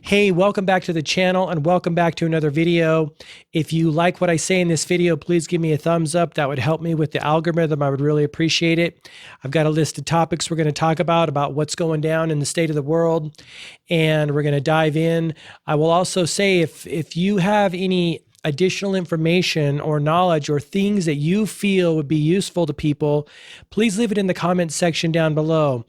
Hey, welcome back to the channel and welcome back to another video. If you like what I say in this video, please give me a thumbs up. That would help me with the algorithm. I would really appreciate it. I've got a list of topics we're going to talk about what's going down in the state of the world, and we're going to dive in. I will also say if you have any additional information or knowledge or things that you feel would be useful to people, please leave it in the comments section down below.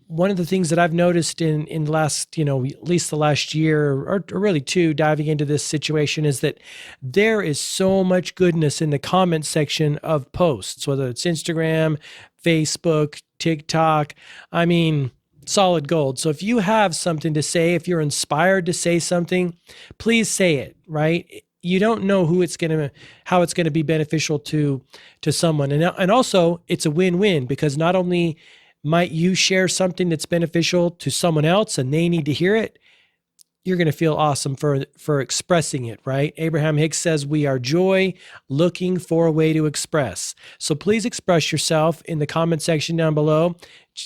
One of the things that I've noticed in the last, at least the last year or really two, diving into this situation is that there is so much goodness in the comment section of posts, whether it's Instagram, Facebook, TikTok. I mean, solid gold. So if you have something to say, if you're inspired to say something, please say it, right? You don't know how it's going to be beneficial to someone. And also it's a win-win, because not only might you share something that's beneficial to someone else and they need to hear it, you're going to feel awesome for expressing it, right? Abraham Hicks says, we are joy looking for a way to express. So please express yourself in the comment section down below.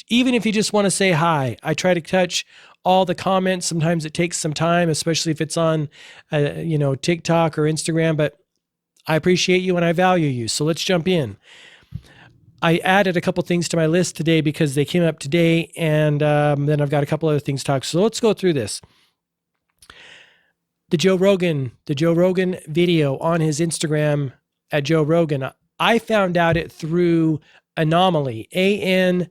Even if you just want to say hi, I try to touch all the comments. Sometimes it takes some time, especially if it's on, TikTok or Instagram, but I appreciate you and I value you. So let's jump in. I added a couple things to my list today because they came up today, and then I've got a couple other things to talk. So let's go through this. The Joe Rogan video on his Instagram at Joe Rogan. I found out it through Anomaly, AN0MALY.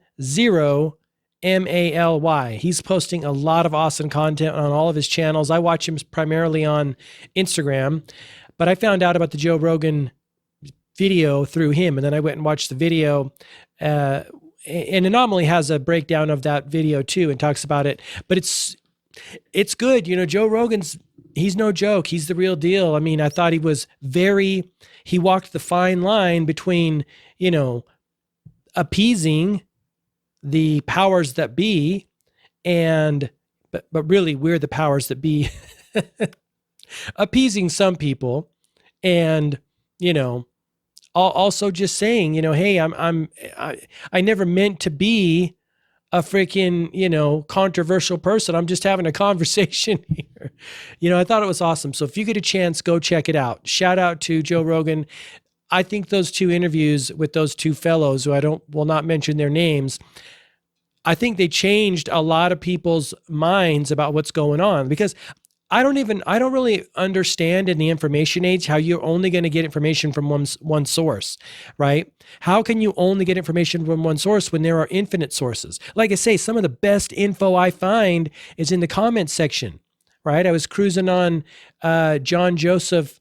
He's posting a lot of awesome content on all of his channels. I watch him primarily on Instagram, but I found out about the Joe Rogan video through him, and then I went and watched the video, and Anomaly has a breakdown of that video too and talks about it, but it's good. Joe Rogan's, he's no joke. He's the real deal. I mean, I thought he walked the fine line between, appeasing the powers that be, but really we're the powers that be, appeasing some people, and, also just saying, hey, I never meant to be a freaking, controversial person. I'm just having a conversation here. I thought it was awesome. So if you get a chance, go check it out. Shout out to Joe Rogan. I think those two interviews with those two fellows, who will not mention their names, I think they changed a lot of people's minds about what's going on, because I don't really understand in the information age how you're only going to get information from one source, right? How can you only get information from one source when there are infinite sources? Like I say, some of the best info I find is in the comments section, right? I was cruising on John Joseph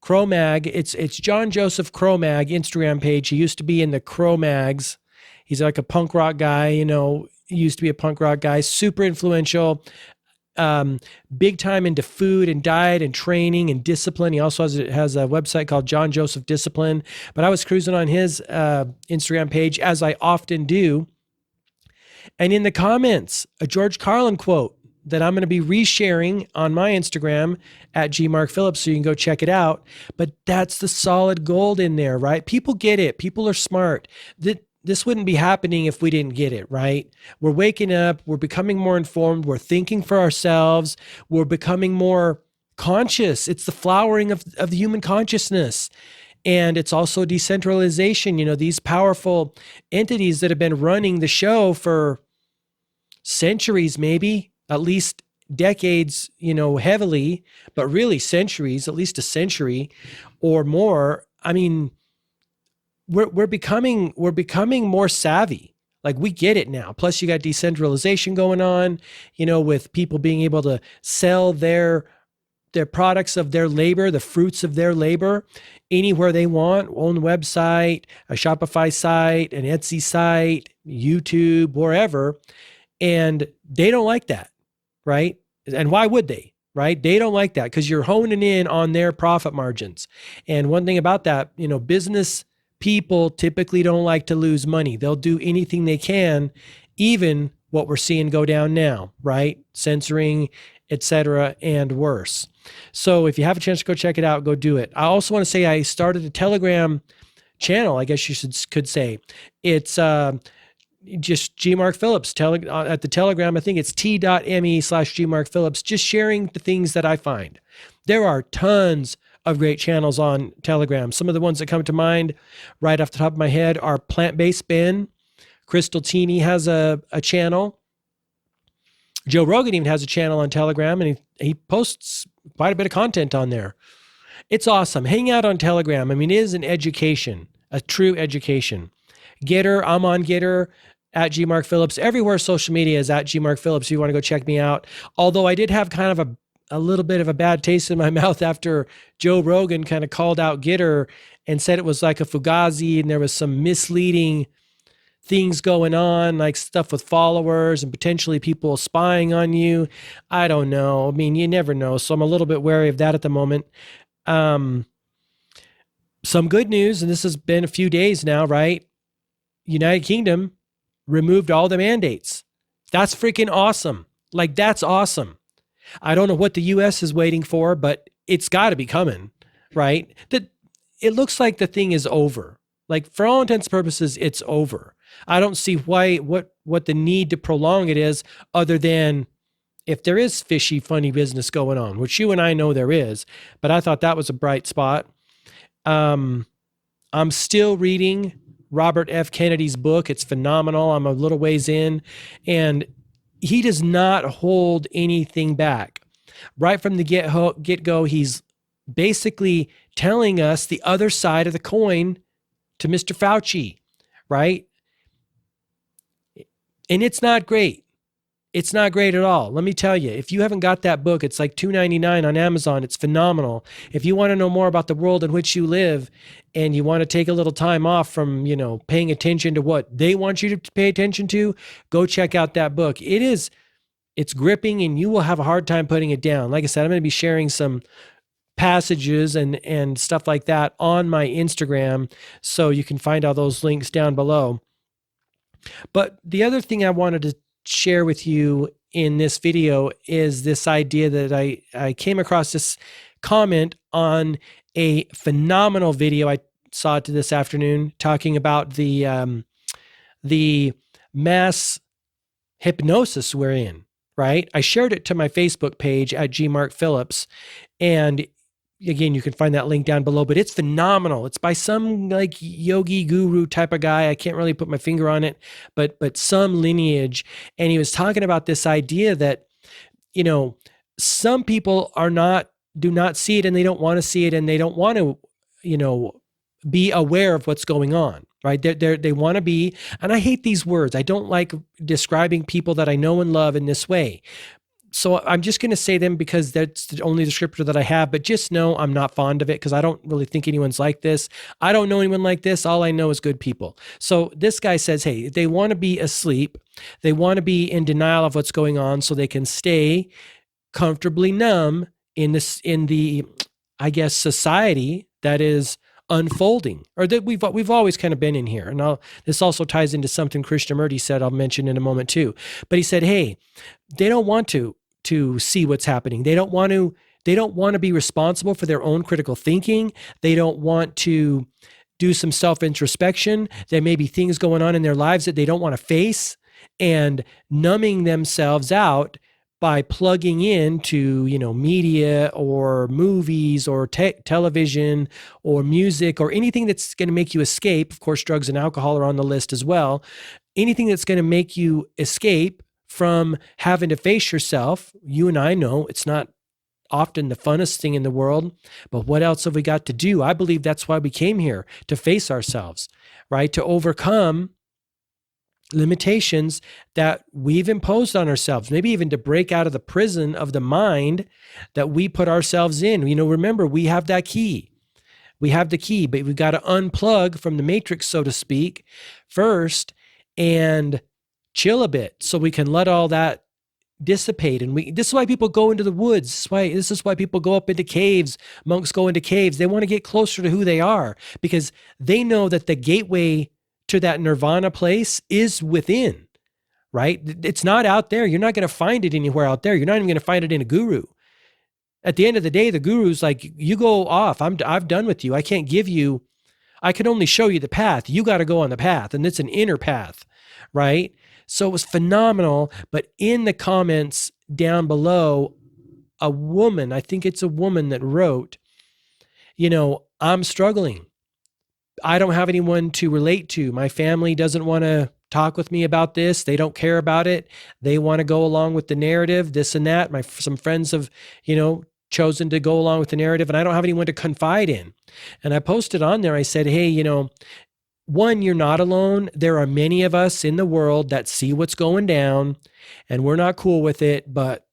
Kromag. It's John Joseph Kromag Instagram page. He used to be in the Kromags. He's like a punk rock guy, he used to be a punk rock guy, super influential. Big time into food and diet and training and discipline. He also has a website called John Joseph Discipline. But I was cruising on his Instagram page, as I often do. And in the comments, a George Carlin quote that I'm going to be resharing on my Instagram at gmarkphillips, so you can go check it out. But that's the solid gold in there, right? People get it. People are smart. This wouldn't be happening if we didn't get it, right? We're waking up, we're becoming more informed, we're thinking for ourselves, we're becoming more conscious. It's the flowering of the human consciousness. And it's also decentralization, these powerful entities that have been running the show for centuries, maybe, at least decades, heavily, but really centuries, at least a century or more. I mean, we're becoming more savvy. Like, we get it now. Plus you got decentralization going on, with people being able to sell their products of their labor, the fruits of their labor, anywhere they want, own website, a Shopify site, an Etsy site, YouTube, wherever. And they don't like that, right? And why would they? Right? They don't like that, because you're honing in on their profit margins. And one thing about that, business people typically don't like to lose money. They'll do anything they can, even what we're seeing go down now, right? Censoring, etc., and worse. So if you have a chance to go check it out, go do it. I also want to say I started a Telegram channel, I guess you could say. It's just G Mark Phillips at the Telegram. I think it's t.me/G Mark Phillips, just sharing the things that I find. There are tons of great channels on Telegram. Some of the ones that come to mind right off the top of my head are Plant-Based Ben. Crystal Teeny has a channel. Joe Rogan even has a channel on Telegram, and he posts quite a bit of content on there. It's awesome. Hang out on Telegram. I mean, it is an education, a true education. Getter, I'm on Getter at G Mark Phillips. Everywhere social media is at G Mark Phillips. If you want to go check me out. Although I did have kind of a little bit of a bad taste in my mouth after Joe Rogan kind of called out Getter and said it was like a fugazi and there was some misleading things going on, like stuff with followers and potentially people spying on you. I don't know. I mean, you never know. So I'm a little bit wary of that at the moment. Some good news, and this has been a few days now, right? United Kingdom removed all the mandates. That's freaking awesome. Like, that's awesome. I don't know what the US is waiting for, but it's got to be coming, right? That it looks like the thing is over. Like, for all intents and purposes, it's over. I don't see what the need to prolong it is, other than if there is fishy, funny business going on, which you and I know there is. But I thought that was a bright spot. I'm still reading Robert F. Kennedy's book. It's phenomenal. I'm a little ways in, and he does not hold anything back. Right from the get-go, he's basically telling us the other side of the coin to Mr. Fauci, right? And it's not great. It's not great at all. Let me tell you, if you haven't got that book, it's like $2.99 on Amazon. It's phenomenal. If you want to know more about the world in which you live and you want to take a little time off from, paying attention to what they want you to pay attention to, go check out that book. It's gripping and you will have a hard time putting it down. Like I said, I'm going to be sharing some passages and stuff like that on my Instagram, so you can find all those links down below. But the other thing I wanted to share with you in this video is this idea that I came across this comment on a phenomenal video I saw this afternoon talking about the mass hypnosis we're in, right? I shared it to my Facebook page at G Mark Phillips, and again, you can find that link down below, but it's phenomenal. It's by some like yogi guru type of guy. I can't really put my finger on it, but some lineage. And he was talking about this idea that, some people do not see it and they don't want to see it and they don't want to, be aware of what's going on, right? They want to be, and I hate these words. I don't like describing people that I know and love in this way. So I'm just going to say them because that's the only descriptor that I have, but just know I'm not fond of it because I don't really think anyone's like this. I don't know anyone like this. All I know is good people. So this guy says, hey, they want to be asleep. They want to be in denial of what's going on so they can stay comfortably numb in the, I guess, society that is unfolding, or that we've always kind of been in here. And this also ties into something Krishnamurti said, I'll mention in a moment too. But he said, hey, they don't want to see what's happening. They don't want to be responsible for their own critical thinking. They don't want to do some self-introspection. There may be things going on in their lives that they don't want to face, and numbing themselves out by plugging into, media or movies or television or music or anything that's going to make you escape. Of course, drugs and alcohol are on the list as well. Anything that's going to make you escape from having to face yourself. You and I know it's not often the funnest thing in the world, but what else have we got to do? I believe that's why we came here, to face ourselves, right? To overcome limitations that we've imposed on ourselves, maybe even to break out of the prison of the mind that we put ourselves in. Remember, we have that key. We have the key, but we've got to unplug from the matrix, so to speak, first and chill a bit so we can let all that dissipate. And this is why people go into the woods. This is why people go up into caves. Monks go into caves. They want to get closer to who they are because they know that the gateway to that nirvana place is within, right? It's not out there. You're not going to find it anywhere out there. You're not even going to find it in a guru. At the end of the day, the guru's like, you go off. I'm done with you. I can only show you the path. You got to go on the path. And it's an inner path, right? So it was phenomenal. But in the comments down below, a woman, I think it's a woman that wrote, I'm struggling. I don't have anyone to relate to. My family doesn't want to talk with me about this. They don't care about it. They want to go along with the narrative, this and that. Some friends have, chosen to go along with the narrative, and I don't have anyone to confide in. And I posted on there, I said, hey, one, you're not alone. There are many of us in the world that see what's going down, and we're not cool with it, but,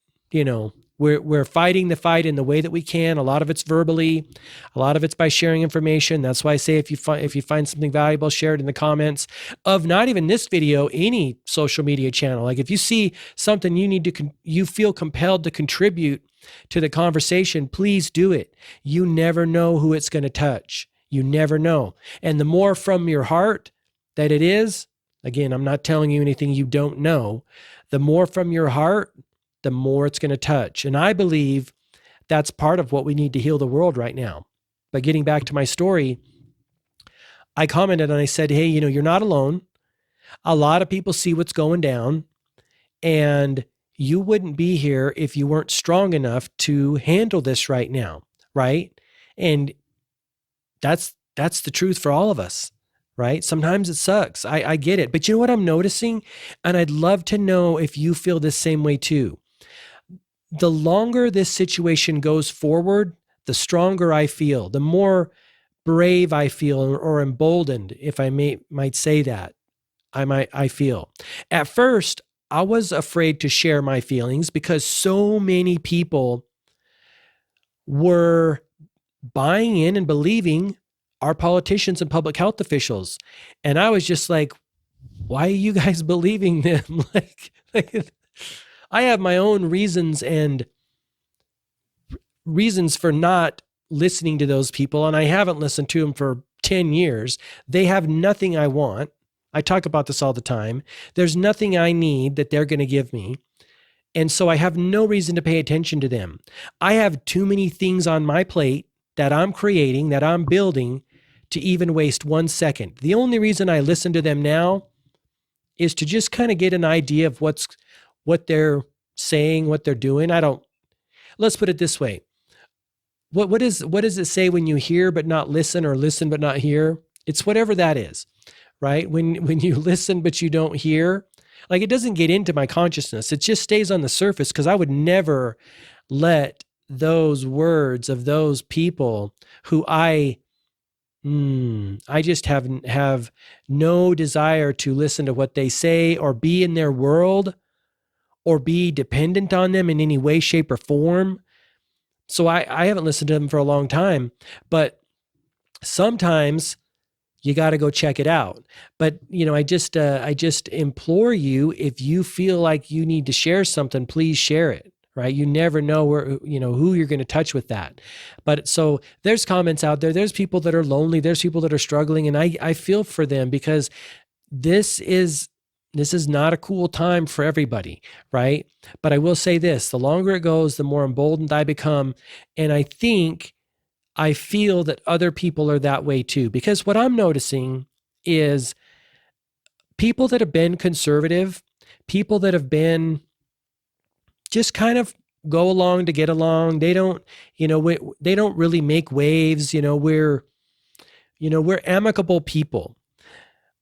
we're fighting the fight in the way that we can. A lot of it's verbally, a lot of it's by sharing information. That's why I say if you find something valuable, share it in the comments of not even this video, any social media channel. Like if you see something you feel compelled to contribute to the conversation, please do it. You never know who it's going to touch. You never know. And the more from your heart that it is, again, I'm not telling you anything you don't know. The more from your heart, the more it's going to touch. And I believe that's part of what we need to heal the world right now. But getting back to my story, I commented and I said, hey, you're not alone. A lot of people see what's going down, and you wouldn't be here if you weren't strong enough to handle this right now, right? And that's the truth for all of us, right? Sometimes it sucks. I get it. But you know what I'm noticing? And I'd love to know if you feel the same way too. The longer this situation goes forward, the stronger I feel, the more brave I feel, or emboldened, if I might say that, I feel. At first, I was afraid to share my feelings because so many people were buying in and believing our politicians and public health officials. And I was just like, why are you guys believing them? like I have my own reasons for not listening to those people. And I haven't listened to them for 10 years. They have nothing I want. I talk about this all the time. There's nothing I need that they're going to give me. And so I have no reason to pay attention to them. I have too many things on my plate that I'm creating, that I'm building, to even waste 1 second. The only reason I listen to them now is to just kind of get an idea of what they're saying, what they're doing. Let's put it this way. What does it say when you hear but not listen, or listen but not hear? It's whatever that is, right? When you listen but you don't hear, like it doesn't get into my consciousness. It just stays on the surface, because I would never let those words of those people who I just have no desire to listen to what they say or be in their world or be dependent on them in any way, shape, or form. So I haven't listened to them for a long time, but sometimes you got to go check it out. But, I just implore you, if you feel like you need to share something, please share it, right? You never know who you're going to touch with that. But so there's comments out there. There's people that are lonely. There's people that are struggling. And I feel for them, because this is not a cool time for everybody, right? But I will say this, the longer it goes, the more emboldened I become. And I feel that other people are that way too, because what I'm noticing is people that have been conservative, people that have been just kind of go along to get along. They don't, they don't really make waves. We're amicable people.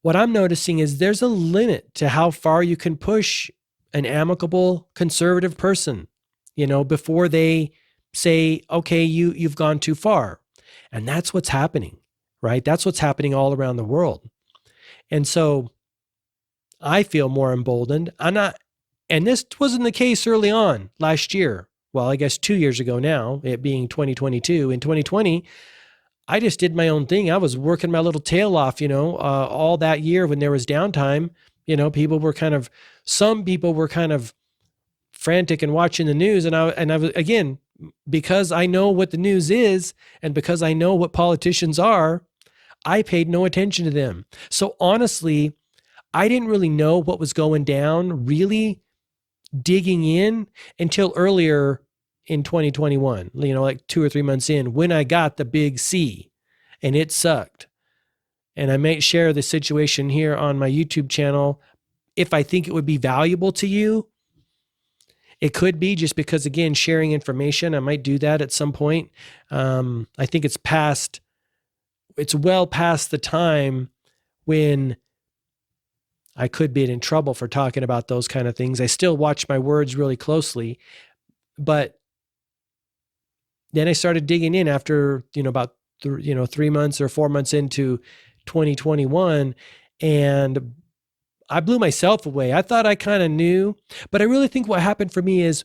What I'm noticing is there's a limit to how far you can push an amicable conservative person, before they say, okay, you've gone too far. And that's what's happening, right? That's what's happening all around the world. And so I feel more emboldened. And this wasn't the case early on last year. Well, I guess 2 years ago now, it being 2022. In 2020, I just did my own thing. I was working my little tail off, all that year when there was downtime. Some people were kind of frantic and watching the news. And I was, again, because I know what the news is and because I know what politicians are, I paid no attention to them. So honestly, I didn't really know what was going down, really digging in, until earlier in 2021, like 2 or 3 months in, when I got the big C, and it sucked. And I may share the situation here on my YouTube channel if I think it would be valuable to you. It could be just because, again, sharing information, I might do that at some point. I think it's well past the time when I could be in trouble for talking about those kind of things. I still watch my words really closely, but then I started digging in after, about 3 months or 4 months into 2021, and I blew myself away. I thought I kind of knew, but I really think what happened for me is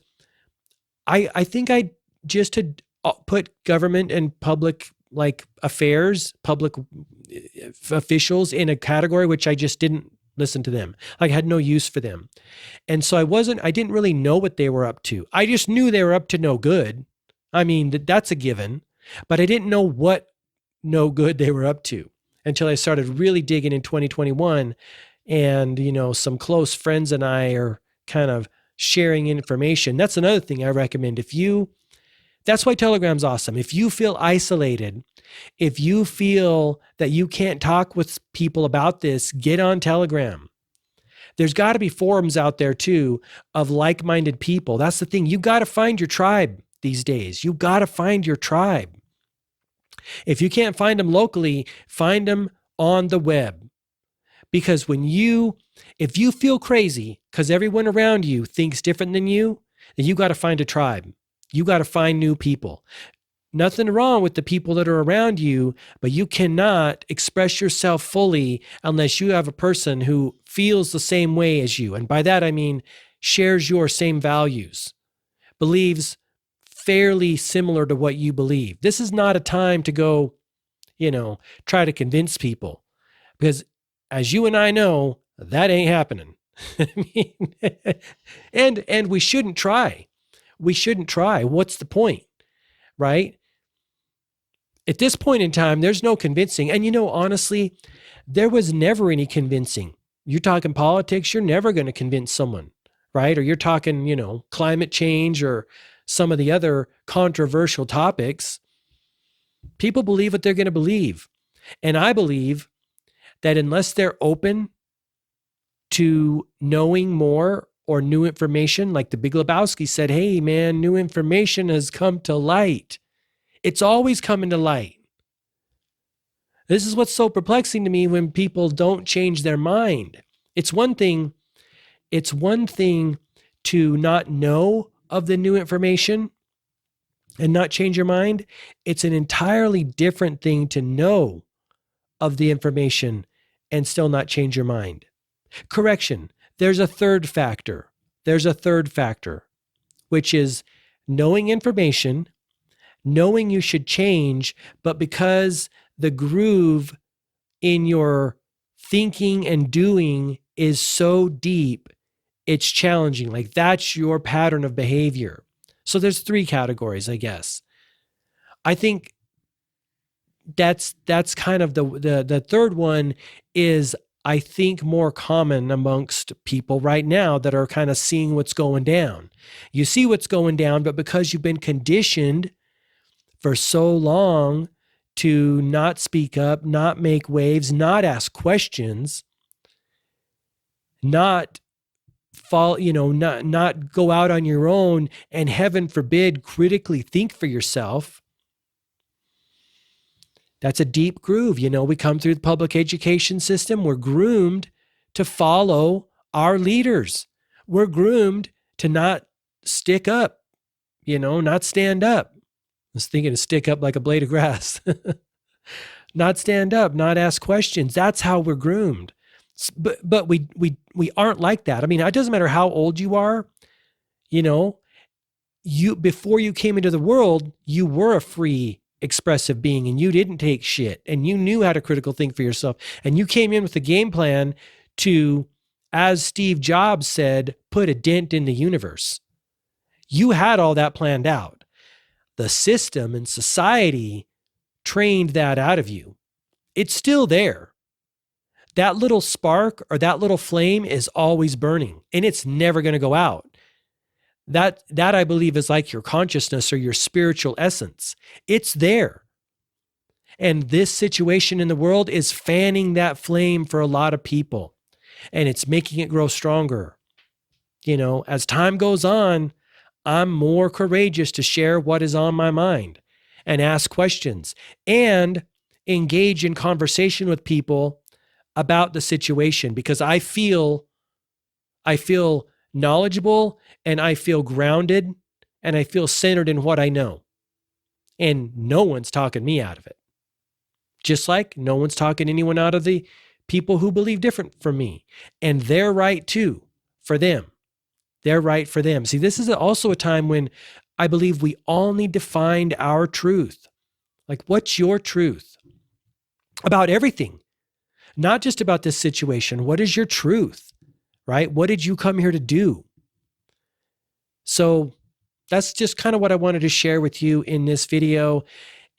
I think I just had put government and public affairs, public officials in a category which I just didn't listen to them. I had no use for them. And so I didn't really know what they were up to. I just knew they were up to no good. I mean, that's a given, but I didn't know what no good they were up to until I started really digging in 2021. And, some close friends and I are kind of sharing information. That's another thing I recommend. That's why Telegram's awesome. If you feel isolated, if you feel that you can't talk with people about this, get on Telegram. There's got to be forums out there too of like-minded people. That's the thing. You got to find your tribe these days. You got to find your tribe. If you can't find them locally, find them on the web. Because if you feel crazy because everyone around you thinks different than you, then you got to find a tribe. You got to find new people. Nothing wrong with the people that are around you, but you cannot express yourself fully unless you have a person who feels the same way as you. And by that, I mean, shares your same values, believes fairly similar to what you believe. This is not a time to go, try to convince people, because as you and I know, that ain't happening. I mean, and we shouldn't try. We shouldn't try. What's the point, right? At this point in time, there's no convincing. And honestly, there was never any convincing. You're talking politics, you're never going to convince someone, right? Or you're talking, climate change or some of the other controversial topics. People believe what they're going to believe. And I believe that unless they're open to knowing more or new information, like the Big Lebowski said, hey man, new information has come to light. It's always coming to light. This is what's so perplexing to me when people don't change their mind. It's one thing to not know of the new information and not change your mind. It's an entirely different thing to know of the information and still not change your mind. Correction, there's a third factor. Which is knowing information, knowing you should change, but because the groove in your thinking and doing is so deep, it's challenging. Like that's your pattern of behavior. So there's 3 categories, I guess. I think that's kind of the third one is, I think, more common amongst people right now that are kind of seeing what's going down. You see what's going down, but because you've been conditioned for so long to not speak up, not make waves, not ask questions, not not go out on your own, and heaven forbid, critically think for yourself. That's a deep groove. We come through the public education system. We're groomed to follow our leaders. We're groomed to not stick up, not stand up. I was thinking to stick up like a blade of grass. Not stand up, not ask questions. That's how we're groomed. But we aren't like that. I mean, it doesn't matter how old you are, before you came into the world, you were a free, expressive being, and you didn't take shit, and you knew how to critical think for yourself, and you came in with a game plan to, as Steve Jobs said, put a dent in the universe. You had all that planned out. The system and society trained that out of you. It's still there. That little spark or that little flame is always burning, and it's never going to go out. That I believe is like your consciousness or your spiritual essence. It's there. And this situation in the world is fanning that flame for a lot of people. and it's making it grow stronger. You know, as time goes on, I'm more courageous to share what is on my mind and ask questions and engage in conversation with people about the situation, because I feel knowledgeable, and I feel grounded, and I feel centered in what I know. And no one's talking me out of it. Just like no one's talking anyone out of the people who believe different from me. And they're right too, for them. They're right for them. See, this is also a time when I believe we all need to find our truth. Like, what's your truth? About everything, not just about this situation. What is your truth, right? What did you come here to do? So that's just kind of what I wanted to share with you in this video.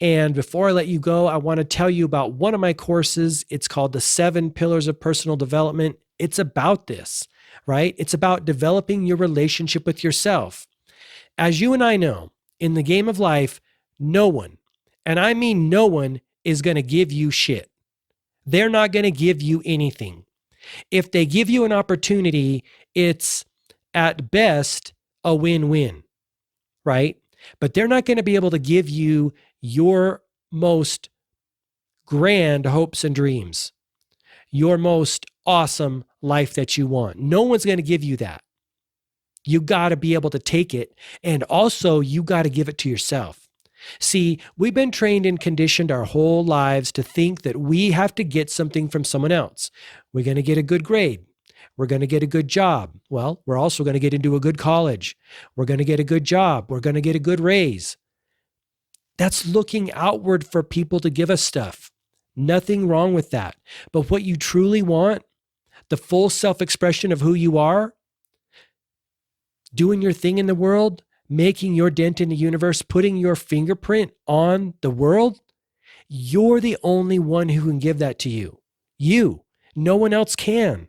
And before I let you go, I want to tell you about one of my courses. It's called the 7 Pillars of Personal Development. It's about this, right? It's about developing your relationship with yourself. As you and I know, in the game of life, no one, and I mean no one, is going to give you shit. They're not going to give you anything. If they give you an opportunity, it's at best a win-win, right? But they're not going to be able to give you your most grand hopes and dreams, your most awesome life that you want. No one's going to give you that. You got to be able to take it. And also you got to give it to yourself. See, we've been trained and conditioned our whole lives to think that we have to get something from someone else. We're going to get a good grade. We're going to get a good job. Well, we're also going to get into a good college. We're going to get a good job. We're going to get a good raise. That's looking outward for people to give us stuff. Nothing wrong with that. But what you truly want, the full self-expression of who you are, doing your thing in the world, making your dent in the universe, putting your fingerprint on the world, you're the only one who can give that to you. You. No one else can.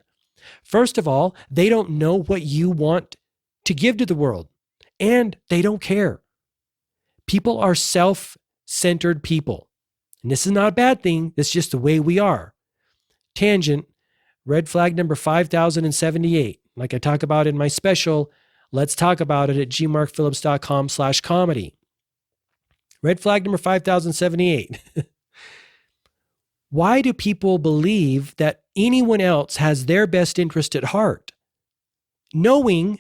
First of all, they don't know what you want to give to the world, and they don't care. People are self-centered people. And this is not a bad thing. It's just the way we are. Tangent, red flag number 5078. Like I talk about in my special, let's talk about it at gmarkphillips.com/comedy. Red flag number 5078. Why do people believe that anyone else has their best interest at heart, knowing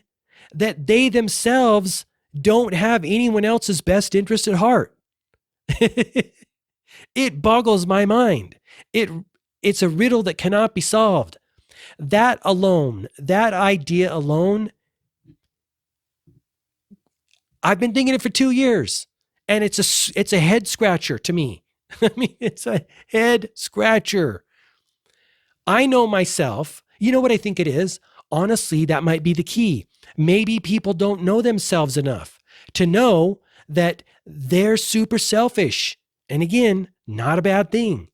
that they themselves don't have anyone else's best interest at heart? It boggles my mind. It's a riddle that cannot be solved. That alone, that idea alone, I've been thinking it for 2 years, and it's a head scratcher to me. I mean, it's a head scratcher. I know myself. You know what I think it is? Honestly, that might be the key. Maybe people don't know themselves enough to know that they're super selfish. And again, not a bad thing.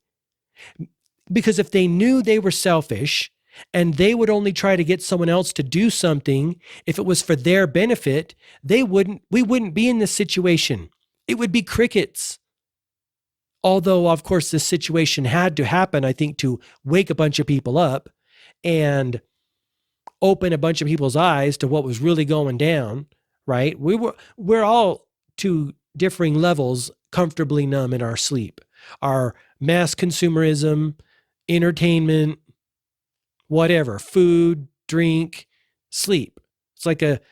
Because if they knew they were selfish and they would only try to get someone else to do something if it was for their benefit, we wouldn't be in this situation. It would be crickets. Although, of course, this situation had to happen, I think, to wake a bunch of people up and open a bunch of people's eyes to what was really going down, right? We're all to differing levels comfortably numb in our sleep. Our mass consumerism, entertainment, whatever, food, drink, sleep. It's like a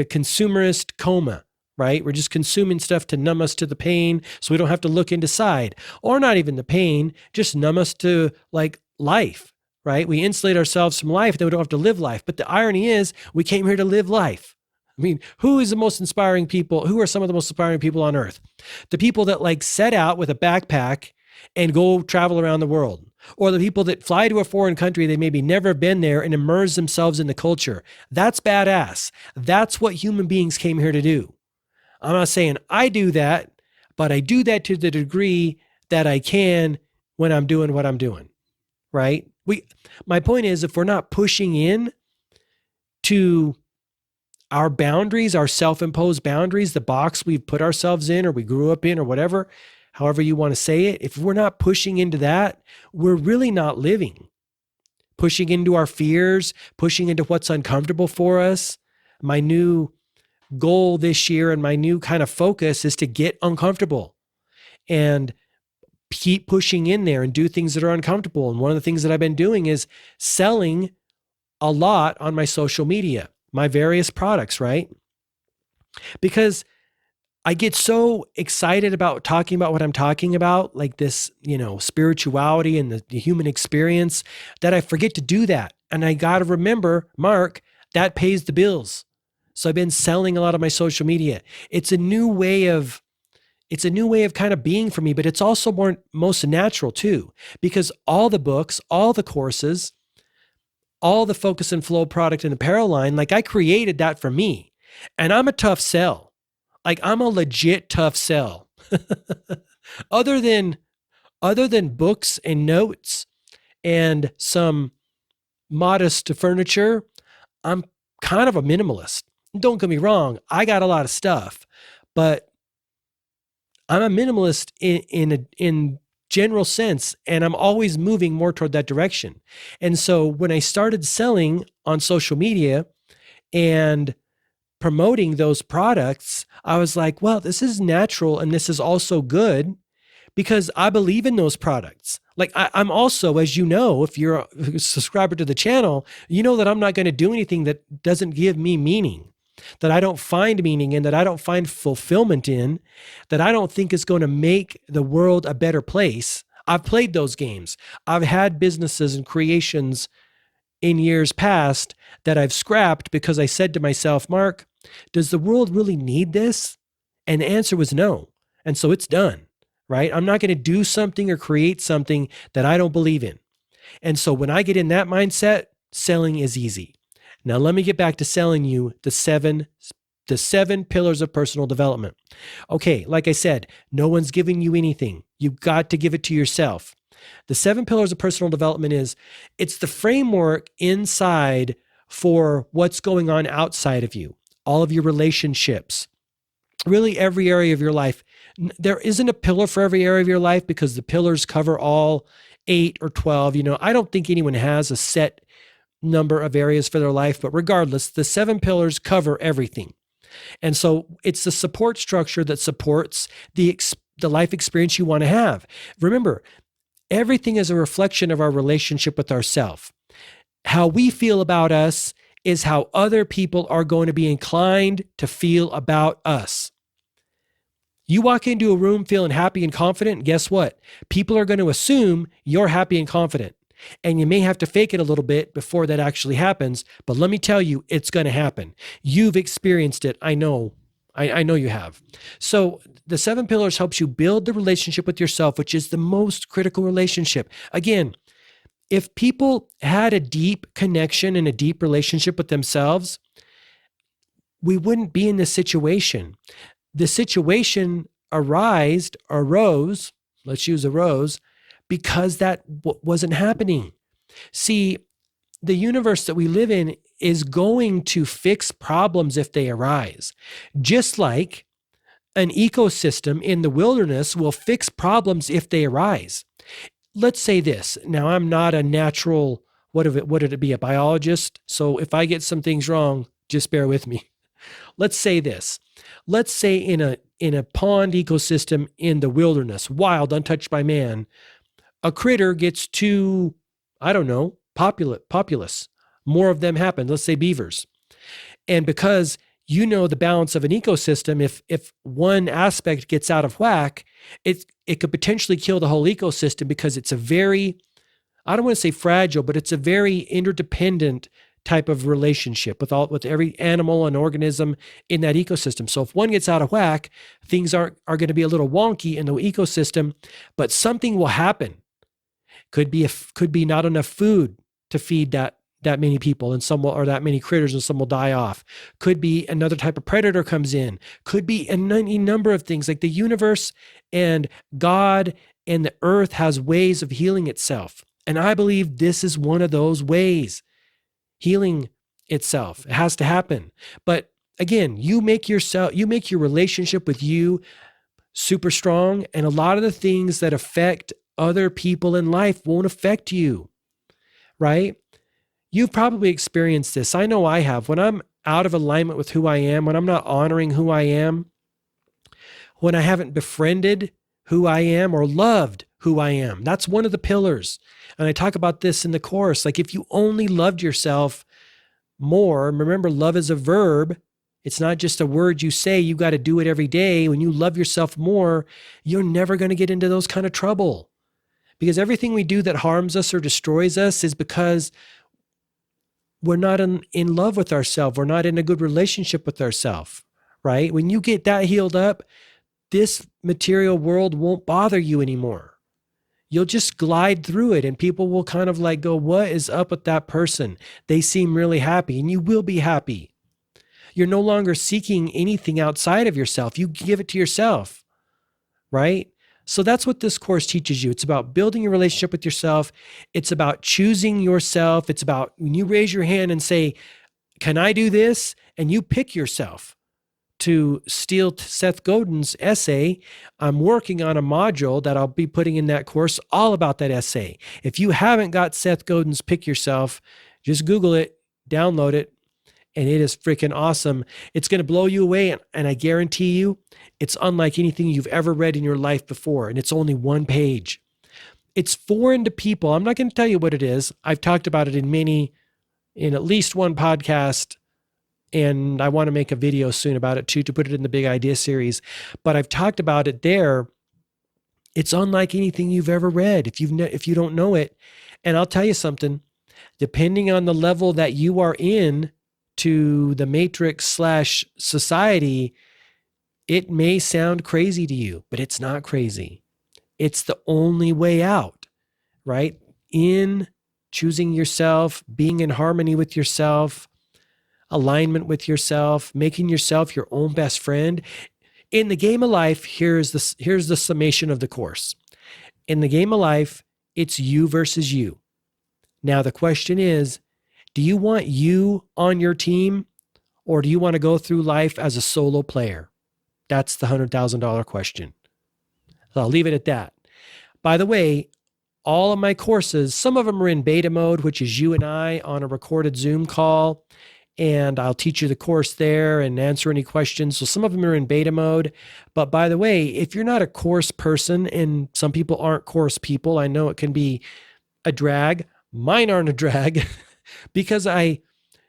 consumerist coma. Right? We're just consuming stuff to numb us to the pain so we don't have to look inside, or not even the pain, just numb us to like life, right? We insulate ourselves from life, then we don't have to live life. But the irony is we came here to live life. I mean, who are some of the most inspiring people on earth? The people that like set out with a backpack and go travel around the world, or the people that fly to a foreign country they maybe never been there and immerse themselves in the culture. That's badass. That's what human beings came here to do. I'm not saying I do that, but I do that to the degree that I can when I'm doing what I'm doing, right? My point is, if we're not pushing in to our boundaries, our self-imposed boundaries, the box we've put ourselves in or we grew up in or whatever, however you want to say it, if we're not pushing into that, we're really not living. pushing into our fears, pushing into what's uncomfortable for us. My new goal this year and my new kind of focus is to get uncomfortable and keep pushing in there and do things that are uncomfortable. And one of the things that I've been doing is selling a lot on my social media, my various products, right? Because I get so excited about talking about what I'm talking about, like this, spirituality and the human experience, that I forget to do that. And I got to remember, Mark, that pays the bills. So I've been selling a lot of my social media. It's a new way of kind of being for me, but it's also most natural too, because all the books, all the courses, all the Focus and Flow product and apparel line, like I created that for me. And I'm a tough sell. Like I'm a legit tough sell. Other than books and notes and some modest furniture, I'm kind of a minimalist. Don't get me wrong, I got a lot of stuff, but I'm a minimalist in general sense, and I'm always moving more toward that direction. And so when I started selling on social media and promoting those products, I was like, well, this is natural and this is also good because I believe in those products. Like I'm also, as you know, if you're a subscriber to the channel, you know that I'm not going to do anything that doesn't give me meaning, that I don't find meaning in, that I don't find fulfillment in, that I don't think is going to make the world a better place. I've played those games. I've had businesses and creations in years past that I've scrapped because I said to myself, Mark, does the world really need this? And the answer was no. And so it's done, right? I'm not going to do something or create something that I don't believe in. And so when I get in that mindset, selling is easy. Now, let me get back to selling you the seven pillars of personal development. Okay, like I said, no one's giving you anything. You've got to give it to yourself. The 7 pillars of personal development it's the framework inside for what's going on outside of you, all of your relationships, really every area of your life. There isn't a pillar for every area of your life because the pillars cover all 8 or 12. I don't think anyone has a set number of areas for their life, but regardless, the 7 pillars cover everything. And so it's the support structure that supports the life experience you want to have. Remember, everything is a reflection of our relationship with ourselves. How we feel about us is how other people are going to be inclined to feel about us. You walk into a room feeling happy and confident, and guess what? People are going to assume you're happy and confident. And you may have to fake it a little bit before that actually happens, but let me tell you, it's going to happen. You've experienced it. I know you have. So the 7 pillars helps you build the relationship with yourself, which is the most critical relationship. Again, if people had a deep connection and a deep relationship with themselves, we wouldn't be in this situation. The situation arose, let's use arose, because that wasn't happening. See, the universe that we live in is going to fix problems if they arise. Just like an ecosystem in the wilderness will fix problems if they arise. Let's say this. Now, I'm not a natural, what did it be, a biologist? So if I get some things wrong, just bear with me. Let's say this. Let's say in a pond ecosystem in the wilderness, wild, untouched by man, a critter gets too, populous. More of them happen. Let's say beavers. And because the balance of an ecosystem, if one aspect gets out of whack, it could potentially kill the whole ecosystem because it's a very, I don't want to say fragile, but it's a very interdependent type of relationship with every animal and organism in that ecosystem. So if one gets out of whack, things are going to be a little wonky in the ecosystem, but something will happen. Could be not enough food to feed that many people, and or that many critters, and some will die off. Could be another type of predator comes in. Could be any number of things. Like the universe and God and the earth has ways of healing itself. And I believe this is one of those ways, healing itself. It has to happen. But again, you make your relationship with you super strong, and a lot of the things that affect other people in life won't affect you, right? You've probably experienced this. I know I have. When I'm out of alignment with who I am, when I'm not honoring who I am, when I haven't befriended who I am or loved who I am, that's one of the pillars. And I talk about this in the course. Like if you only loved yourself more, remember, love is a verb. It's not just a word you say. You got to do it every day. When you love yourself more, you're never going to get into those kind of trouble, because everything we do that harms us or destroys us is because we're not in love with ourselves. We're not in a good relationship with ourselves, right? When you get that healed up, this material world won't bother you anymore. You'll just glide through it, and people will kind of like go, what is up with that person? They seem really happy, and you will be happy. You're no longer seeking anything outside of yourself. You give it to yourself, right? So that's what this course teaches you. It's about building a relationship with yourself. It's about choosing yourself. It's about when you raise your hand and say, can I do this? And you pick yourself. To steal Seth Godin's essay, I'm working on a module that I'll be putting in that course all about that essay. If you haven't got Seth Godin's Pick Yourself, just Google it, download it, and it is freaking awesome. It's going to blow you away, and I guarantee you, it's unlike anything you've ever read in your life before, and it's only one page. It's foreign to people. I'm not going to tell you what it is. I've talked about it in at least one podcast, and I want to make a video soon about it too, to put it in the Big Idea series. But I've talked about it there. It's unlike anything you've ever read if you don't know it. And I'll tell you something, depending on the level that you are in to the matrix / society, it may sound crazy to you, but it's not crazy. It's the only way out, right? In choosing yourself, being in harmony with yourself, alignment with yourself, making yourself your own best friend. In the game of life, here's the summation of the course. In the game of life, it's you versus you. Now the question is, do you want you on your team, or do you want to go through life as a solo player? That's the $100,000 question. So I'll leave it at that. By the way, all of my courses, some of them are in beta mode, which is you and I on a recorded Zoom call. And I'll teach you the course there and answer any questions. So some of them are in beta mode. But by the way, if you're not a course person, and some people aren't course people, I know it can be a drag. Mine aren't a drag because I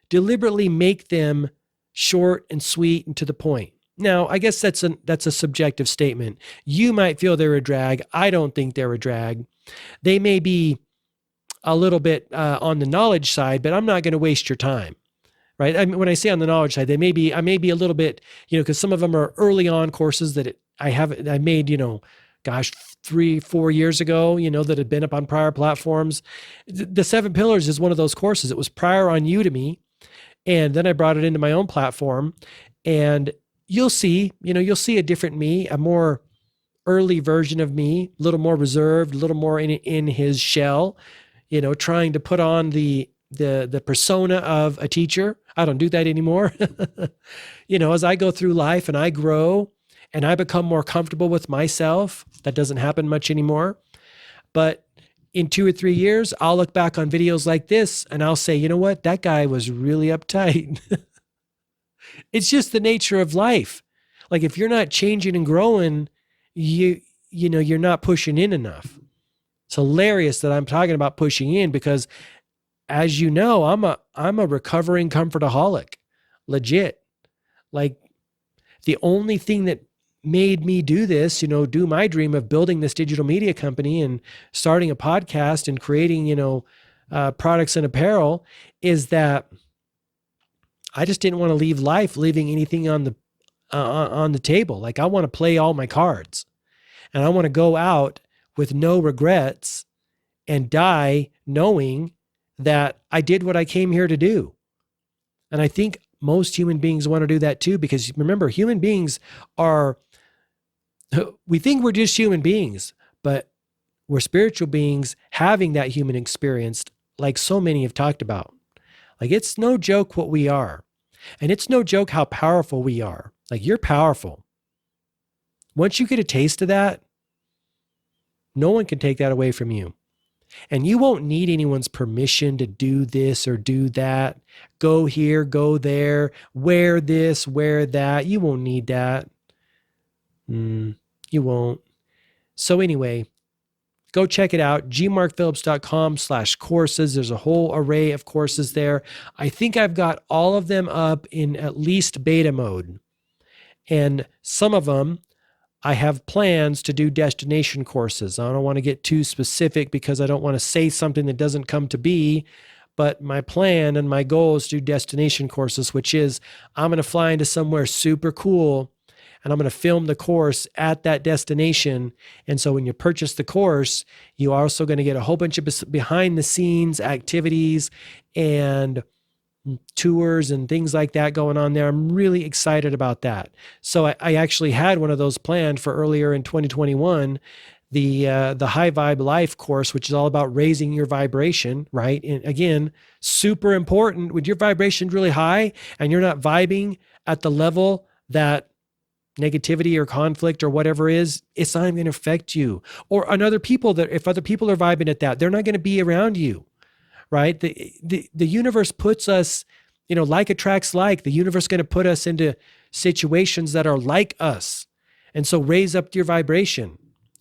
deliberately make them short and sweet and to the point. Now, I guess that's a subjective statement. You might feel they're a drag. I don't think they're a drag. They may be a little bit on the knowledge side, but I'm not going to waste your time. Right. I mean, when I say on the knowledge side, I may be a little bit, because some of them are early on courses that I made, 3-4 years ago, that had been up on prior platforms. The 7 Pillars is one of those courses. It was prior on Udemy, and then I brought it into my own platform, and you'll see a different me, a more early version of me, a little more reserved, a little more in his shell, trying to put on the persona of a teacher. I don't do that anymore. As I go through life and I grow and I become more comfortable with myself, that doesn't happen much anymore. But in 2 or 3 years, I'll look back on videos like this and I'll say, you know what? That guy was really uptight. It's just the nature of life. Like if you're not changing and growing, you're not pushing in enough. It's hilarious that I'm talking about pushing in because, as you know, I'm a recovering comfortaholic, legit. Like the only thing that made me do this, do my dream of building this digital media company and starting a podcast and creating, products and apparel, is that I just didn't want to leave life leaving anything on the table. Like I want to play all my cards, and I want to go out with no regrets and die knowing that I did what I came here to do. And I think most human beings want to do that too, because remember, human beings we think we're just human beings, but we're spiritual beings having that human experience, like so many have talked about. Like it's no joke what we are. And it's no joke how powerful we are. Like you're powerful. Once you get a taste of that, no one can take that away from you. And you won't need anyone's permission to do this or do that. Go here, go there, wear this, wear that. You won't need that. You won't. So anyway, go check it out. gmarkphillips.com/courses. There's a whole array of courses there. I think I've got all of them up in at least beta mode. And some of them, I have plans to do destination courses. I don't want to get too specific because I don't want to say something that doesn't come to be. But my plan and my goal is to do destination courses, which is I'm going to fly into somewhere super cool and I'm going to film the course at that destination. And so when you purchase the course, you're also going to get a whole bunch of behind the scenes activities and tours and things like that going on there. I'm really excited about that. So I actually had one of those planned for earlier in 2021, the High Vibe Life course, which is all about raising your vibration, right? And again, super important. When your vibration's really high and you're not vibing at the level that negativity or conflict or whatever is, it's not even going to affect you. Or if other people are vibing at that, they're not going to be around you. Right? The universe puts us, like attracts like. The universe is going to put us into situations that are like us. And so raise up your vibration.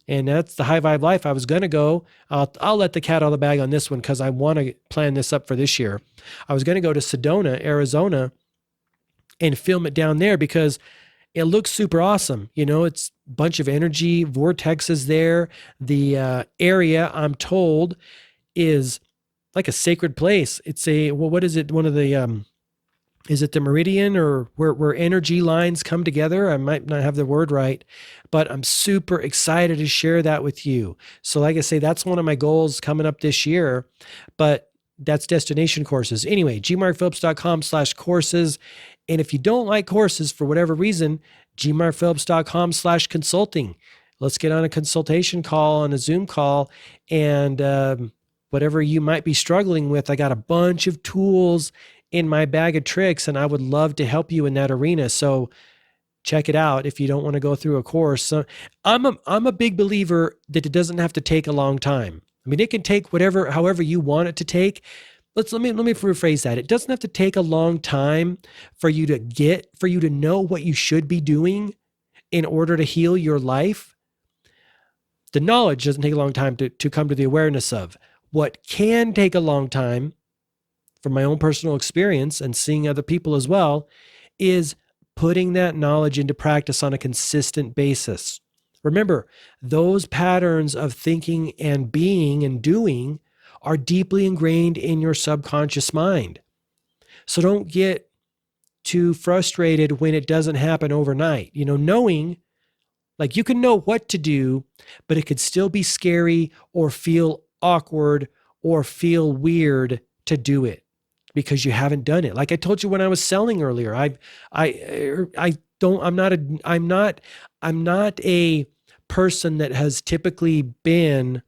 And that's the High Vibe Life. I was going to go, I'll let the cat out of the bag on this one because I want to plan this up for this year. I was going to go to Sedona, Arizona and film it down there because it looks super awesome. It's a bunch of energy, vortexes there. The area, I'm told, is like a sacred place. It's what is it? One of the, is it the Meridian or where energy lines come together? I might not have the word right, but I'm super excited to share that with you. So like I say, that's one of my goals coming up this year, but that's destination courses. Anyway, gmarkphillips.com/courses. And if you don't like courses for whatever reason, gmarkphillips.com/consulting. Let's get on a consultation call, on a Zoom call, and, whatever you might be struggling with, I got a bunch of tools in my bag of tricks, and I would love to help you in that arena. So check it out if you don't want to go through a course. So I'm a big believer that it doesn't have to take a long time. I mean, it can take however you want it to take. Let me rephrase that. It doesn't have to take a long time for you to know what you should be doing in order to heal your life. The knowledge doesn't take a long time to come to the awareness of. What can take a long time, from my own personal experience and seeing other people as well, is putting that knowledge into practice on a consistent basis. Remember, those patterns of thinking and being and doing are deeply ingrained in your subconscious mind. So don't get too frustrated when it doesn't happen overnight. Knowing, like you can know what to do, but it could still be scary or feel awkward or feel weird to do it because you haven't done it. Like I told you when I was selling earlier, I'm not a person that has typically been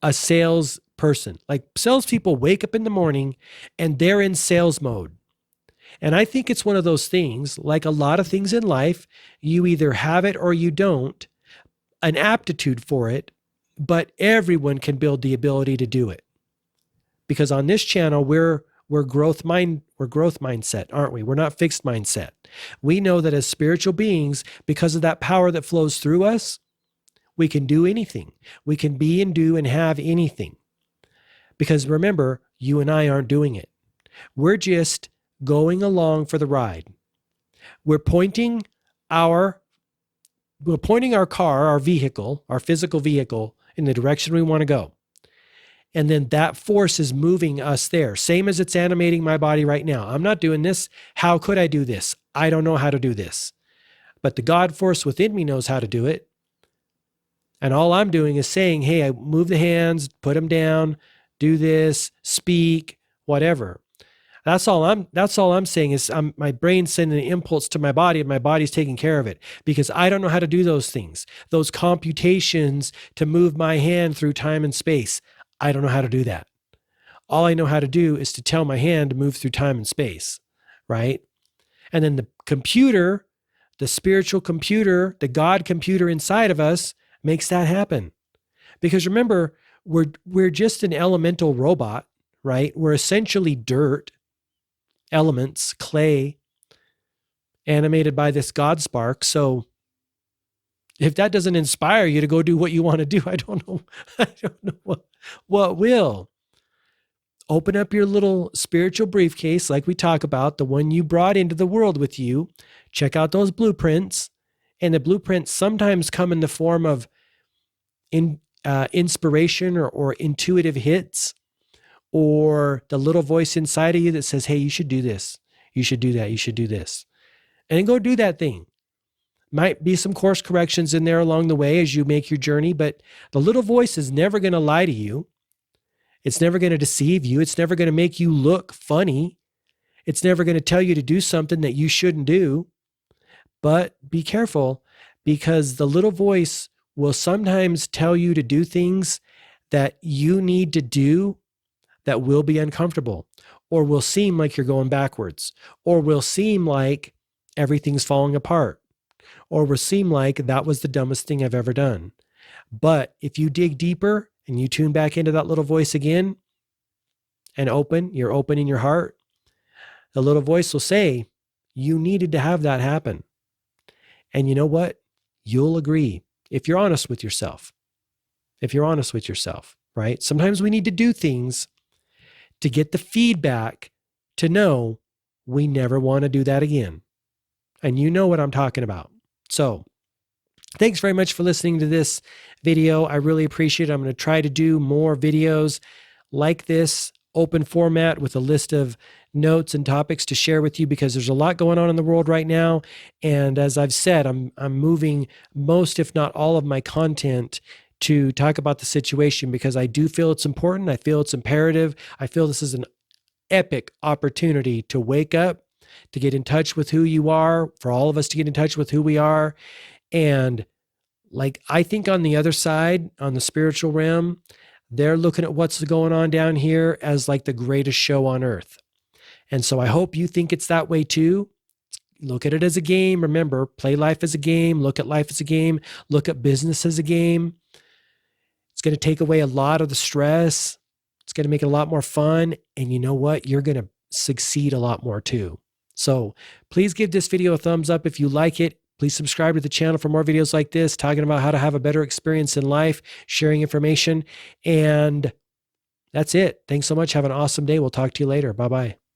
a sales person. Like salespeople wake up in the morning and they're in sales mode. And I think it's one of those things, like a lot of things in life, you either have it or you don't, an aptitude for it, but everyone can build the ability to do it. Because on this channel, we're growth mindset, aren't we? We're not fixed mindset. We know that as spiritual beings, because of that power that flows through us, we can do anything. We can be and do and have anything. Because remember, you and I aren't doing it. We're just going along for the ride. We're pointing our car, our vehicle, our physical vehicle, in the direction we want to go. And then that force is moving us there. Same as it's animating my body right now. I'm not doing this. How could I do this? I don't know how to do this. But the God force within me knows how to do it. And all I'm doing is saying, hey, I move the hands, put them down, do this, speak, whatever. That's all I'm saying is my brain's sending an impulse to my body and my body's taking care of it because I don't know how to do those things. Those computations to move my hand through time and space. I don't know how to do that. All I know how to do is to tell my hand to move through time and space, right? And then the computer, the spiritual computer, the God computer inside of us makes that happen. Because remember, we're just an elemental robot, right? We're essentially dirt, elements, clay, animated by this God spark. So if that doesn't inspire you to go do what you want to do, I don't know. I don't know what will. Open up your little spiritual briefcase, like we talk about, the one you brought into the world with you. Check out those blueprints. And the blueprints sometimes come in the form of inspiration or intuitive hits, or the little voice inside of you that says, hey, you should do this. You should do that. You should do this. And then go do that thing. Might be some course corrections in there along the way as you make your journey, but the little voice is never going to lie to you. It's never going to deceive you. It's never going to make you look funny. It's never going to tell you to do something that you shouldn't do. But be careful, because the little voice will sometimes tell you to do things that you need to do that will be uncomfortable, or will seem like you're going backwards, or will seem like everything's falling apart, or will seem like that was the dumbest thing I've ever done. But if you dig deeper and you tune back into that little voice again and you're open in your heart, the little voice will say, you needed to have that happen. And you know what? You'll agree if you're honest with yourself. If you're honest with yourself, right? Sometimes we need to do things to get the feedback to know we never want to do that again. And you know what I'm talking about. So thanks very much for listening to this video. I really appreciate it. I'm going to try to do more videos like this, open format with a list of notes and topics to share with you, because there's a lot going on in the world right now. And as I've said, I'm moving most, if not all, of my content to talk about the situation, because I do feel it's important. I feel it's imperative. I feel this is an epic opportunity to wake up, to get in touch with who you are, for all of us to get in touch with who we are. And like, I think on the other side, on the spiritual realm, they're looking at what's going on down here as like the greatest show on earth. And so I hope you think it's that way too. Look at it as a game. Remember, play life as a game. Look at life as a game. Look at business as a game. It's going to take away a lot of the stress. It's going to make it a lot more fun. And you know what? You're going to succeed a lot more too. So please give this video a thumbs up if you like it. Please subscribe to the channel for more videos like this, talking about how to have a better experience in life, sharing information. And that's it. Thanks so much. Have an awesome day. We'll talk to you later. Bye-bye.